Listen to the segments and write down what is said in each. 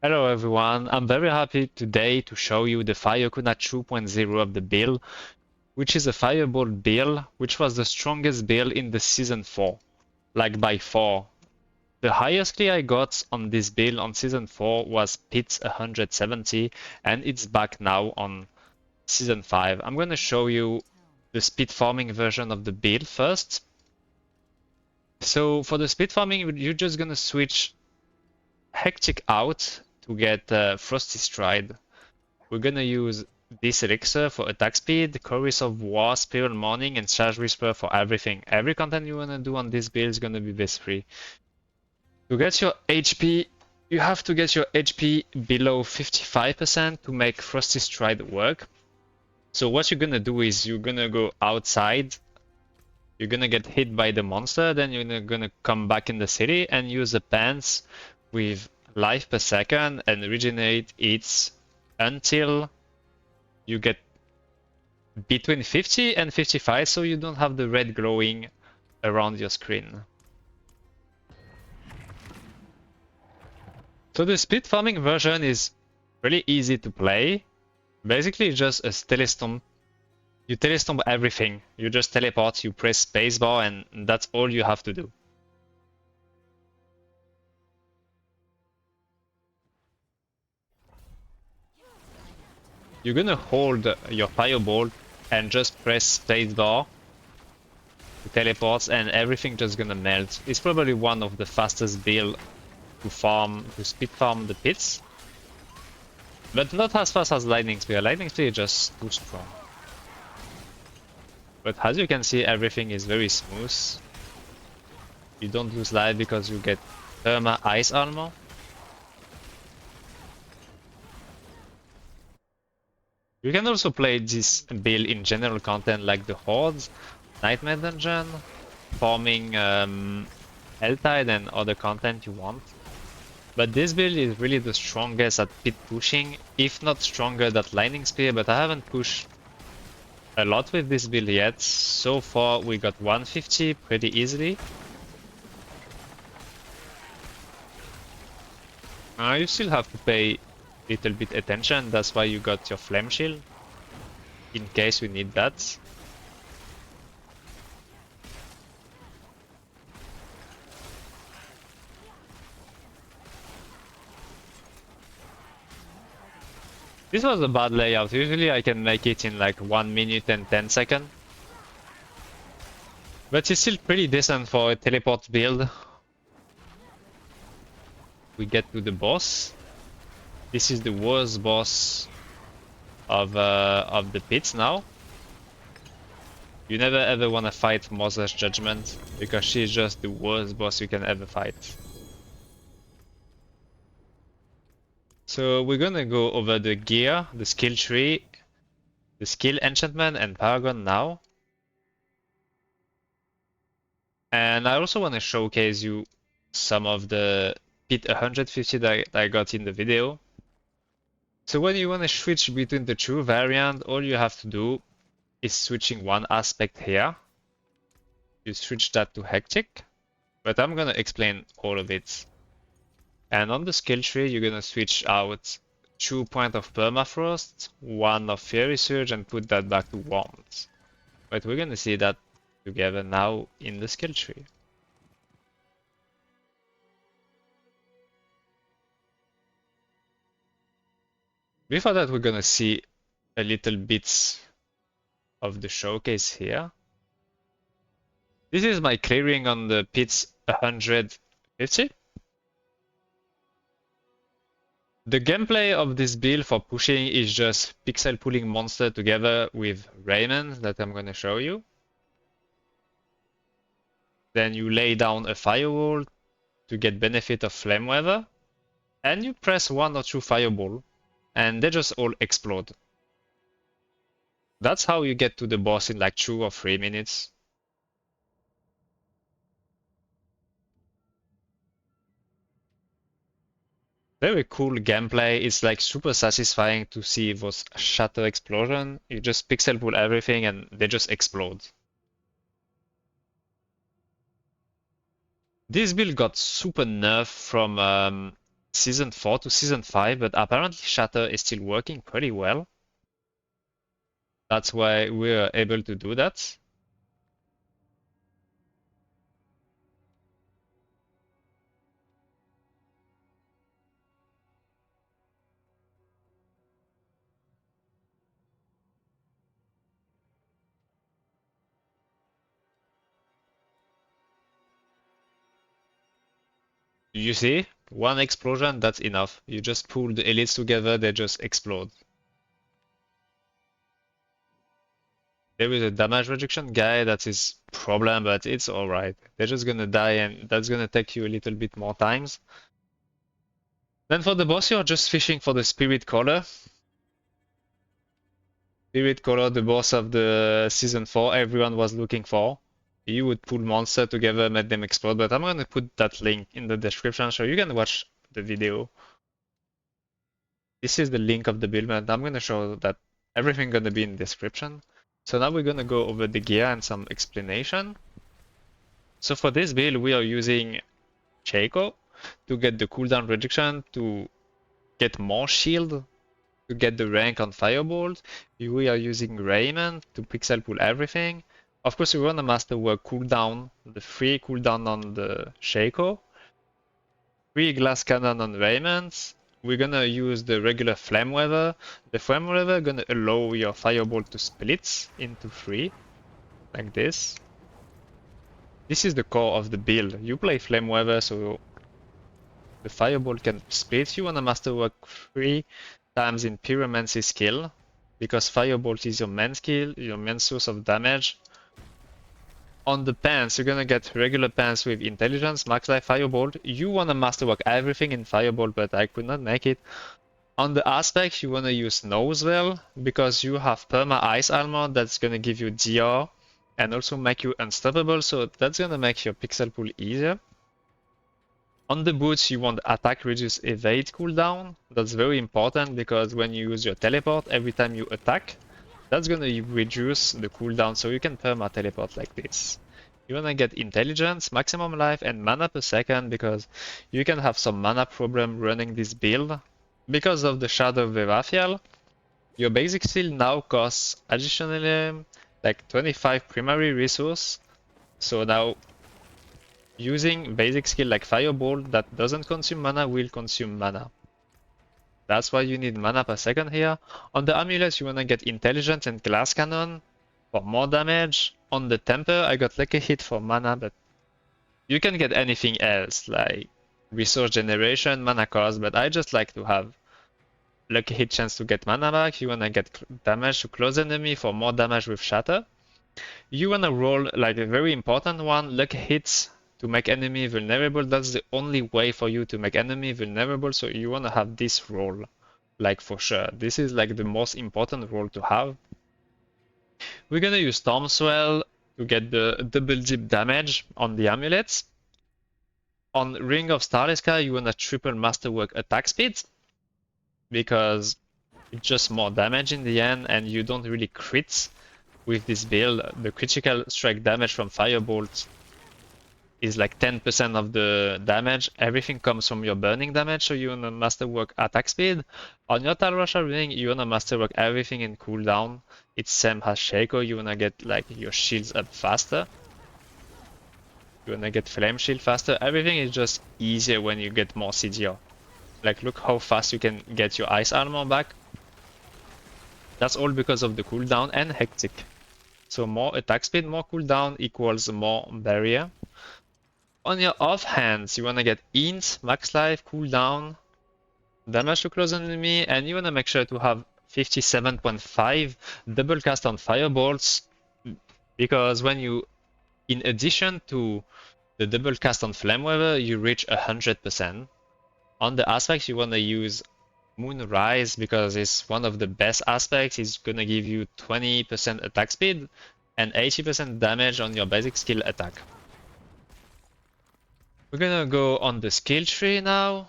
Hello everyone, I'm very happy today to show you the Firekuna 2.0 of the build, which is a Fireball build, which was the strongest build in the Season 4, like by far. The highest clear I got on this build on Season 4 was Pit150, and it's back now on Season 5. I'm gonna show you the speed farming version of the build first. So for the speed farming, you're just gonna switch Hectic out to get Frosty Stride. We're gonna use this elixir for attack speed, Chorus of War, Spiral Morning, and Charge Whisper for everything. Every content you wanna do on this build is gonna be base free. To get your HP, you have to get your HP below 55% to make Frosty Stride work. So what you're gonna do is you're gonna go outside, you're gonna get hit by the monster, then you're gonna come back in the city and use the pants with life per second and regenerate it until you get between 50 and 55, so you don't have the red glowing around your screen. So the speed farming version is really easy to play. Basically just a telestomp. You telestomp everything. You just teleport, you press spacebar, and that's all you have to do. You're gonna hold your fireball and just press spacebar to teleport, and everything just gonna melt. It's probably one of the fastest build to speed farm the pits, but not as fast as Lightning Spear. Lightning Spear is just too strong. But as you can see, everything is very smooth. You don't lose life because you get Perma Ice Armor. You can also play this build in general content like the Hordes, Nightmare Dungeon, farming Helltide and other content you want. But this build is really the strongest at pit pushing, if not stronger than Lightning Spear, but I haven't pushed a lot with this build yet. So far we got 150 pretty easily. You still have to pay little bit attention, that's why you got your flame shield in case we need that. This was a bad layout. Usually I can make it in like 1 minute and 10 seconds, but it's still pretty decent for a teleport build. We get to the boss. This is the worst boss of the pits now. You never ever want to fight Mother's Judgment because she's just the worst boss you can ever fight. So we're gonna go over the gear, the skill tree, the skill enchantment and Paragon now. And I also want to showcase you some of the Pit 150 that I got in the video. So when you want to switch between the two variants, all you have to do is switching one aspect here. You switch that to Hectic, but I'm gonna explain all of it. And on the skill tree, you're gonna switch out 2 points of Permafrost, 1 of Fury Surge, and put that back to Warmth. But we're gonna see that together now in the skill tree. Before that, we're gonna see a little bits of the showcase here. This is my clearing on the pits 150. The gameplay of this build for pushing is just pixel pulling monster together with Raymond that I'm gonna show you. Then you lay down a firewall to get benefit of Flame Weather, and you press 1 or 2 fireball, and they just all explode. That's how you get to the boss in like 2 or 3 minutes. Very cool gameplay. It's like super satisfying to see those shatter explosion. You just pixel pull everything and they just explode. This build got super nerfed from Season 4 to Season 5, but apparently Shatter is still working pretty well. That's why we're able to do that. You see? One explosion, that's enough. You just pull the elites together, they just explode. There is a damage reduction guy, that's his problem, but it's alright. They're just gonna die and that's gonna take you a little bit more times. Then for the boss, you're just fishing for the spirit color. Spirit color, the boss of the season 4, everyone was looking for. You would pull monster together, make them explode, but I'm gonna put that link in the description so you can watch the video. This is the link of the build, and I'm gonna show that everything gonna be in the description. So now we're gonna go over the gear and some explanation. So for this build, we are using Shaco to get the cooldown reduction, to get more shield, to get the rank on Firebolt. We are using Raymond to pixel pull everything. Of course, we want to masterwork cooldown, the free cooldown on the Shaco, free glass cannon on Raymond. We're gonna use the regular flame weather. The flame weather gonna allow your Firebolt to split into three, like this. This is the core of the build. You play flame weather, so the Firebolt can split. You wanna masterwork 3 times in Pyromancy skill, because Firebolt is your main skill, your main source of damage. On the pants, you're gonna get regular pants with intelligence, max life, Firebolt. You wanna masterwork everything in Firebolt, but I could not make it. On the aspect, you wanna use Nosewell, because you have perma ice armor that's gonna give you DR and also make you unstoppable, so that's gonna make your pixel pull easier. On the boots, you want attack reduce evade cooldown. That's very important because when you use your teleport, every time you attack, that's gonna reduce the cooldown, so you can perma teleport like this. You wanna get intelligence, maximum life, and mana per second because you can have some mana problem running this build. Because of the Shadow Veraphial, your basic skill now costs additionally like 25 primary resource. So now using basic skill like Firebolt that doesn't consume mana will consume mana. That's why you need mana per second here. On the amulet, you wanna get intelligence and glass cannon for more damage. On the temper, I got lucky hit for mana, but you can get anything else like resource generation, mana cost, but I just like to have lucky hit chance to get mana back. You wanna get damage to close enemy for more damage with shatter. You wanna roll like a very important one, lucky hits to make enemy vulnerable. That's the only way for you to make enemy vulnerable, so you wanna have this roll, like for sure. This is like the most important roll to have. We're gonna use Stormswell to get the double dip damage on the amulets. On Ring of Starless Sky, you wanna triple masterwork attack speed, because it's just more damage in the end and you don't really crit with this build. The critical strike damage from Firebolt is like 10% of the damage. Everything comes from your burning damage, so you wanna masterwork attack speed. On your Tal Rasha ring, you wanna masterwork everything in cooldown. It's same as Shaco, you wanna get like your shields up faster. You wanna get flame shield faster. Everything is just easier when you get more CDR. Like look how fast you can get your ice armor back. That's all because of the cooldown and hectic. So more attack speed, more cooldown equals more barrier. On your offhands, you wanna get int, max life, cooldown, damage to close enemy, and you wanna make sure to have 57.5 double cast on firebolts, because when you, in addition to the double cast on flameweaver, you reach 100%. On the aspects, you wanna use Moonrise because it's one of the best aspects. It's gonna give you 20% attack speed and 80% damage on your basic skill attack. We're gonna go on the skill tree now.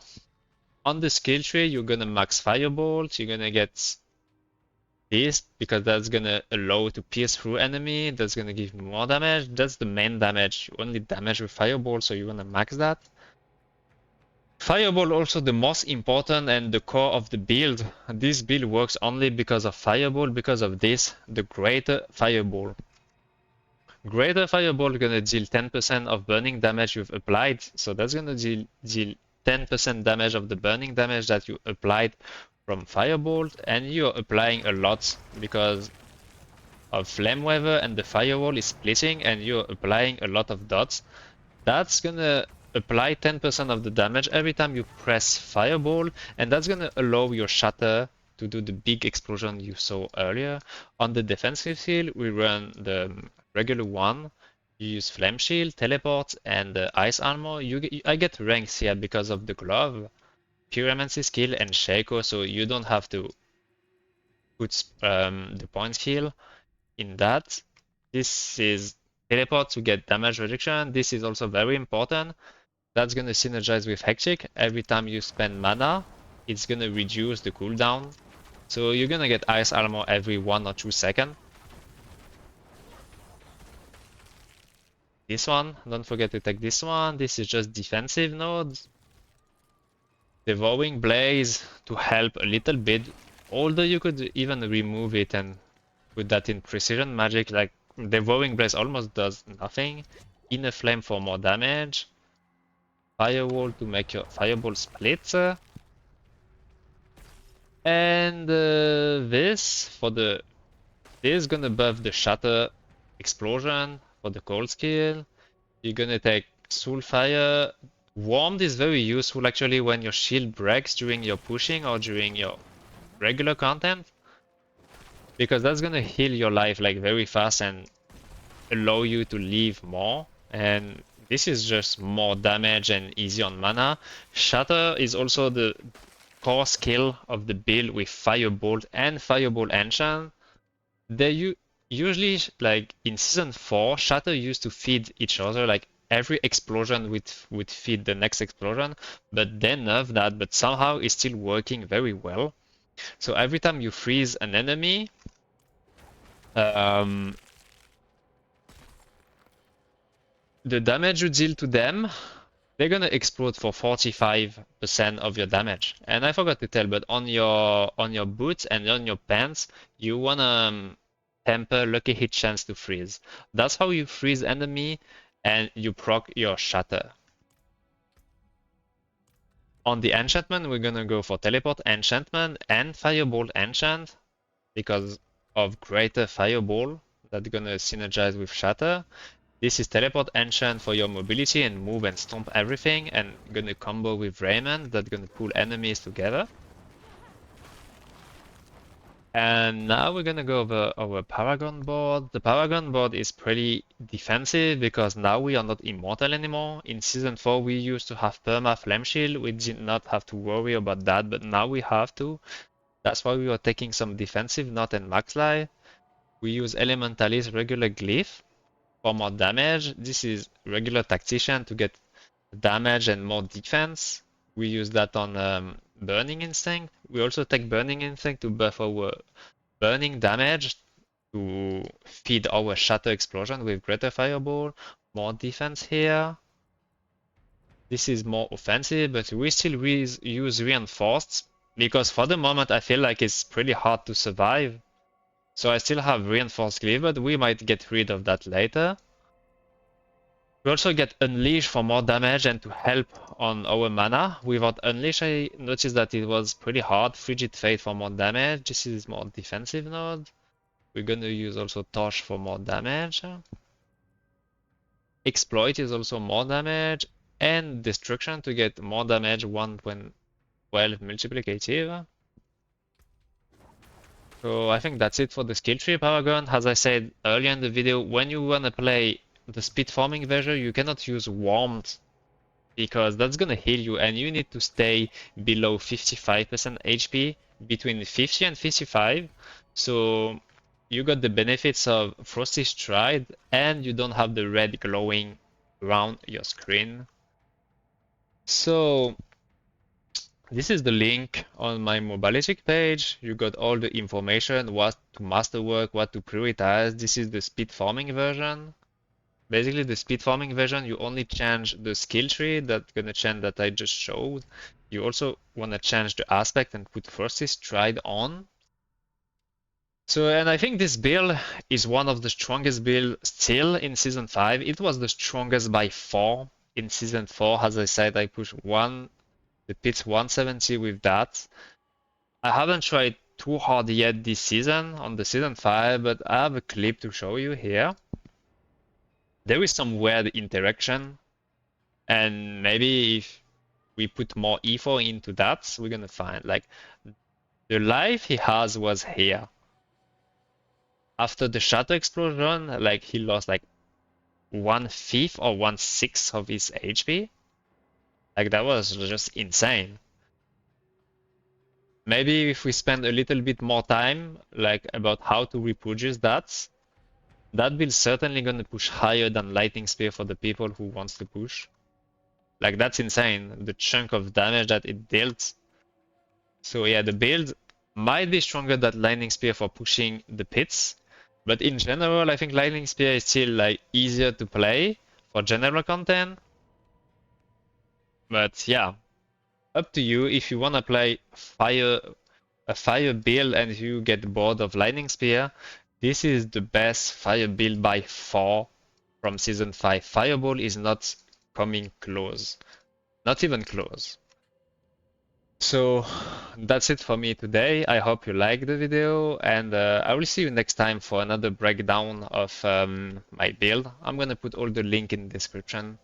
On the skill tree, you're gonna max Firebolt. You're gonna get this because that's gonna allow to pierce through enemy. That's gonna give more damage. That's the main damage. You only damage with Firebolt, so you wanna max that. Fireball also the most important and the core of the build. This build works only because of Fireball, because of this, the Greater Fireball. Greater Fireball gonna deal 10% of burning damage you've applied, so that's gonna deal 10% damage of the burning damage that you applied from Fireball, and you're applying a lot because of Flame Weather and the Firewall is splitting and you're applying a lot of dots. That's gonna apply 10% of the damage every time you press Fireball, and that's gonna allow your Shatter to do the big explosion you saw earlier. On the defensive skill, we run the regular one. You use Flame Shield, Teleport, and Ice Armor. I get ranks here because of the glove, Pyromancy skill, and Shaco, so you don't have to put the point skill in that. This is Teleport to get damage reduction. This is also very important. That's gonna synergize with Hectic. Every time you spend mana, it's gonna reduce the cooldown. So you're gonna get Ice Armor every 1 or 2 seconds. This one, don't forget to take this one. This is just defensive nodes. Devouring Blaze to help a little bit. Although you could even remove it and put that in Precision Magic, like Devouring Blaze almost does nothing. Inner Flame for more damage. Firewall to make your Fireball split. And this is gonna buff the Shatter Explosion for the cold skill. You're gonna take Soul Fire. Warmed is very useful actually when your shield breaks during your pushing or during your regular content, because that's gonna heal your life like very fast and allow you to leave more. And this is just more damage and easy on mana. Shatter is also the core skill of the build with Firebolt and Firebolt Enchant. They usually, like in season 4, Shatter used to feed each other, like every explosion would feed the next explosion, but they nerfed that, but somehow it's still working very well. So every time you freeze an enemy, um, the damage you deal to them, they're gonna explode for 45% of your damage. And I forgot to tell, but on your boots and on your pants, you wanna temper lucky hit chance to freeze. That's how you freeze enemy and you proc your shatter. On the enchantment, we're gonna go for teleport enchantment and firebolt enchant because of greater fireball that's gonna synergize with shatter. This is teleport enchant for your mobility and move and stomp everything, and gonna combo with Raymond that's gonna pull enemies together. And now we're gonna go over our Paragon board. The Paragon board is pretty defensive because now we are not immortal anymore. In Season 4 we used to have Perma Flame Shield. We did not have to worry about that, but now we have to. That's why we are taking some defensive Knot and Max Life. We use Elementalist regular Glyph for more damage. This is regular Tactician to get damage and more defense. We use that on Burning Instinct. We also take Burning Instinct to buff our burning damage to feed our Shatter Explosion with Greater Fireball. More defense here. This is more offensive, but we still use Reinforced because for the moment I feel like it's pretty hard to survive. So I still have Reinforced Glyph, but we might get rid of that later. We also get Unleash for more damage and to help on our mana. Without Unleash, I noticed that it was pretty hard. Frigid Fate for more damage. This is more defensive node. We're gonna use also Torch for more damage. Exploit is also more damage. And Destruction to get more damage 112 multiplicative. So I think that's it for the skill tree Paragon. As I said earlier in the video, when you wanna play the speed farming version, you cannot use Warmth because that's gonna heal you, and you need to stay below 55% HP, between 50 and 55. So you got the benefits of Frosty Stride, and you don't have the red glowing around your screen. So this is the link on my Mobilistic page. You got all the information, what to masterwork, what to prioritize. This is the speed farming version. Basically, the speed farming version, you only change the skill tree that's gonna change that I just showed. You also wanna change the aspect and put forces stride on. So, and I think this build is one of the strongest builds still in Season 5. It was the strongest by far in Season 4. As I said, I pushed the Pit 170 with that. I haven't tried too hard yet this season on the Season 5, but I have a clip to show you here. There is some weird interaction, and maybe if we put more effort into that, we're gonna find like the life he has was here. After the shatter explosion, like he lost like 1/5 or 1/6 of his HP. Like that was just insane. Maybe if we spend a little bit more time, like about how to reproduce that, that build certainly gonna push higher than Lightning Spear for the people who wants to push. Like that's insane, the chunk of damage that it dealt. So yeah, the build might be stronger than Lightning Spear for pushing the pits, but in general, I think Lightning Spear is still like easier to play for general content. But yeah, up to you if you wanna play a fire build and you get bored of Lightning Spear. This is the best fire build by far from Season 5. Fireball is not coming close, not even close. So that's it for me today. I hope you liked the video, and I will see you next time for another breakdown of my build. I'm gonna put all the link in the description.